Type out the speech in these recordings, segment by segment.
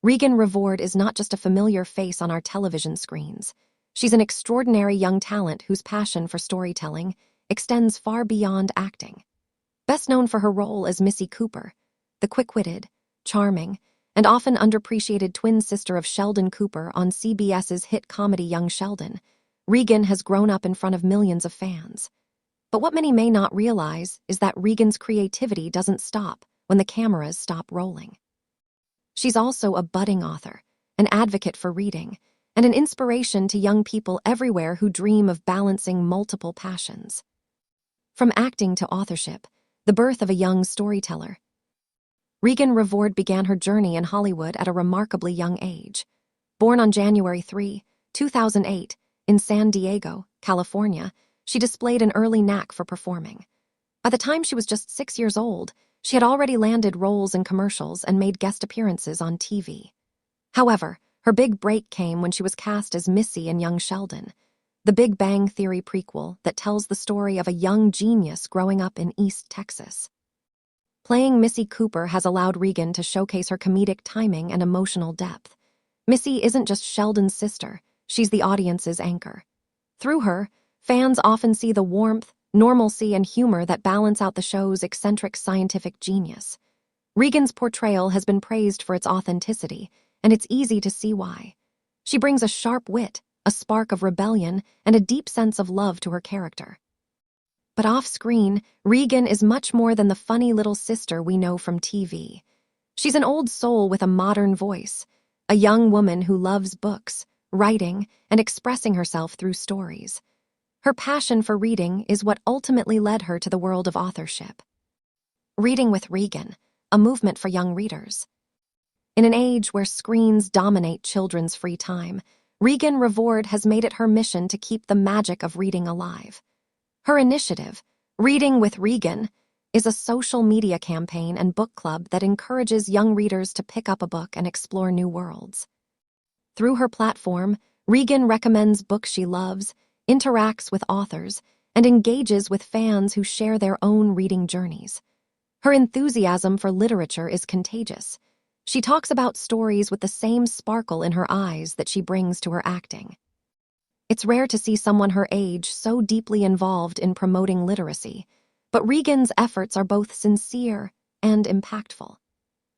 Raegan Revord is not just a familiar face on our television screens. She's an extraordinary young talent whose passion for storytelling extends far beyond acting. Best known for her role as Missy Cooper, the quick-witted, charming, and often underappreciated twin sister of Sheldon Cooper on CBS's hit comedy Young Sheldon, Raegan has grown up in front of millions of fans. But what many may not realize is that Raegan's creativity doesn't stop when the cameras stop rolling. She's also a budding author, an advocate for reading, and an inspiration to young people everywhere who dream of balancing multiple passions. From acting to authorship, the birth of a young storyteller, Raegan Revord began her journey in Hollywood at a remarkably young age. Born on January 3, 2008, in San Diego, California, she displayed an early knack for performing. By the time she was just 6 years old, she had already landed roles in commercials and made guest appearances on TV. However, her big break came when she was cast as Missy in Young Sheldon, the Big Bang Theory prequel that tells the story of a young genius growing up in East Texas. Playing Missy Cooper has allowed Raegan to showcase her comedic timing and emotional depth. Missy isn't just Sheldon's sister, she's the audience's anchor. Through her, fans often see the warmth, normalcy, and humor that balance out the show's eccentric scientific genius. Raegan's portrayal has been praised for its authenticity, and it's easy to see why. She brings a sharp wit, a spark of rebellion, and a deep sense of love to her character. But off-screen, Raegan is much more than the funny little sister we know from TV. She's an old soul with a modern voice, a young woman who loves books, writing, and expressing herself through stories. Her passion for reading is what ultimately led her to the world of authorship. Reading with Raegan, a movement for young readers. In an age where screens dominate children's free time, Raegan Revord has made it her mission to keep the magic of reading alive. Her initiative, Reading with Raegan, is a social media campaign and book club that encourages young readers to pick up a book and explore new worlds. Through her platform, Raegan recommends books she loves, interacts with authors, and engages with fans who share their own reading journeys. Her enthusiasm for literature is contagious. She talks about stories with the same sparkle in her eyes that she brings to her acting. It's rare to see someone her age so deeply involved in promoting literacy, but Raegan's efforts are both sincere and impactful.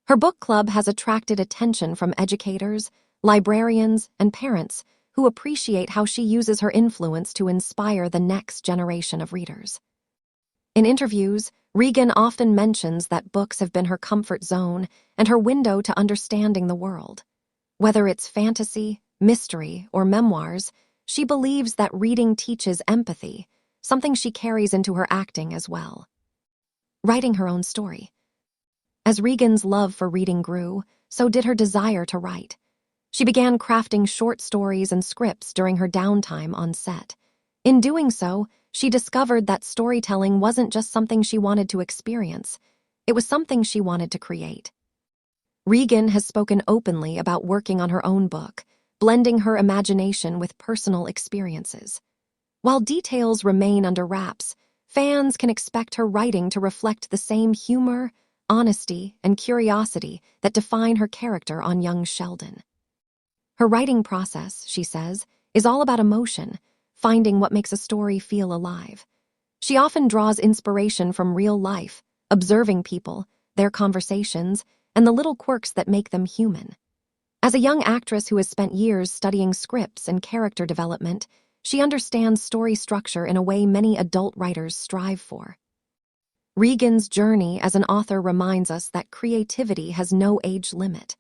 Her book club has attracted attention from educators, librarians, and parents who appreciate how she uses her influence to inspire the next generation of readers. In interviews, Raegan often mentions that books have been her comfort zone and her window to understanding the world. Whether it's fantasy, mystery, or memoirs, she believes that reading teaches empathy, something she carries into her acting as well. Writing her own story. As Raegan's love for reading grew, so did her desire to write. She began crafting short stories and scripts during her downtime on set. In doing so, she discovered that storytelling wasn't just something she wanted to experience, it was something she wanted to create. Raegan has spoken openly about working on her own book, blending her imagination with personal experiences. While details remain under wraps, fans can expect her writing to reflect the same humor, honesty, and curiosity that define her character on Young Sheldon. Her writing process, she says, is all about emotion, finding what makes a story feel alive. She often draws inspiration from real life, observing people, their conversations, and the little quirks that make them human. As a young actress who has spent years studying scripts and character development, she understands story structure in a way many adult writers strive for. Raegan's journey as an author reminds us that creativity has no age limit.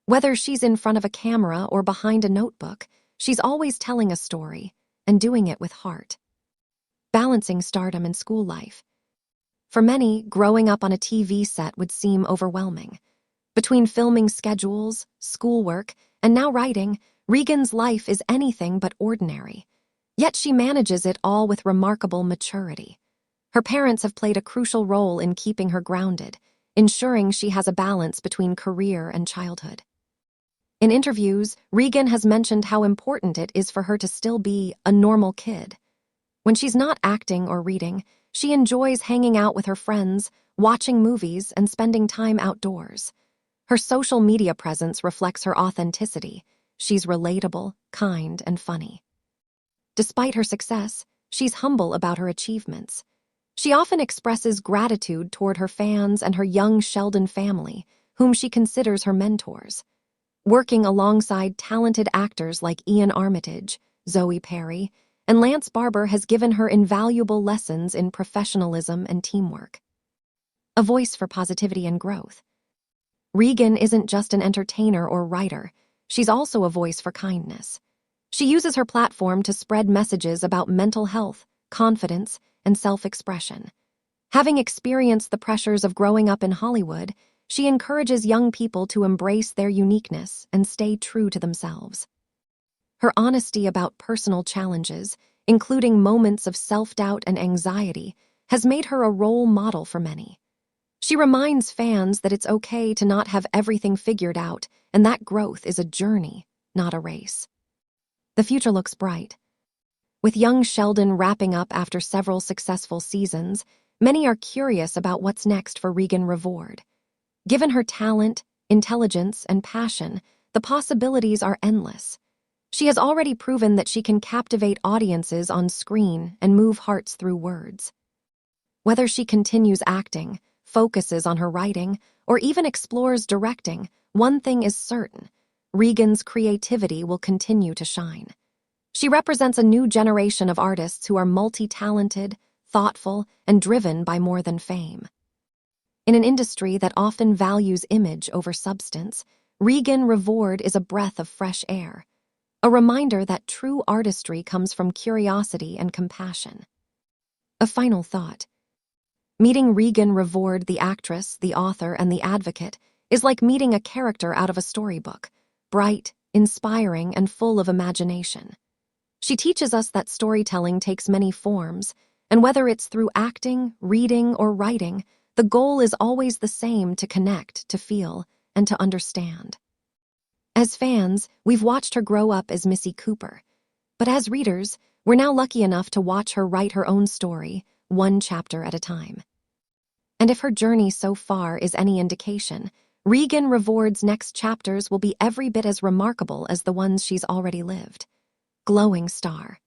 Whether she's in front of a camera or behind a notebook, she's always telling a story, and doing it with heart. Balancing stardom and school life. For many, growing up on a TV set would seem overwhelming. Between filming schedules, schoolwork, and now writing, Raegan's life is anything but ordinary. Yet she manages it all with remarkable maturity. Her parents have played a crucial role in keeping her grounded, ensuring she has a balance between career and childhood. In interviews, Raegan has mentioned how important it is for her to still be a normal kid. When she's not acting or reading, she enjoys hanging out with her friends, watching movies, and spending time outdoors. Her social media presence reflects her authenticity. She's relatable, kind, and funny. Despite her success, she's humble about her achievements. She often expresses gratitude toward her fans and her young Sheldon family, whom she considers her mentors. Working alongside talented actors like Ian Armitage, Zoe Perry, and Lance Barber has given her invaluable lessons in professionalism and teamwork. A voice for positivity and growth. Raegan isn't just an entertainer or writer, she's also a voice for kindness. She uses her platform to spread messages about mental health, confidence, and self-expression. Having experienced the pressures of growing up in Hollywood, she encourages young people to embrace their uniqueness and stay true to themselves. Her honesty about personal challenges, including moments of self-doubt and anxiety, has made her a role model for many. She reminds fans that it's okay to not have everything figured out and that growth is a journey, not a race. The future looks bright. With young Sheldon wrapping up after several successful seasons, many are curious about what's next for Raegan Revord. Given her talent, intelligence, and passion, the possibilities are endless. She has already proven that she can captivate audiences on screen and move hearts through words. Whether she continues acting, focuses on her writing, or even explores directing, one thing is certain: Raegan's creativity will continue to shine. She represents a new generation of artists who are multi-talented, thoughtful, and driven by more than fame. In an industry that often values image over substance, Raegan Revord is a breath of fresh air, a reminder that true artistry comes from curiosity and compassion. A final thought. Meeting Raegan Revord, the actress, the author, and the advocate, is like meeting a character out of a storybook, bright, inspiring, and full of imagination. She teaches us that storytelling takes many forms, and whether it's through acting, reading, or writing, the goal is always the same: to connect, to feel, and to understand. As fans, we've watched her grow up as Missy Cooper, but as readers, we're now lucky enough to watch her write her own story, one chapter at a time. And if her journey so far is any indication, Raegan Revord's next chapters will be every bit as remarkable as the ones she's already lived. Glowing star.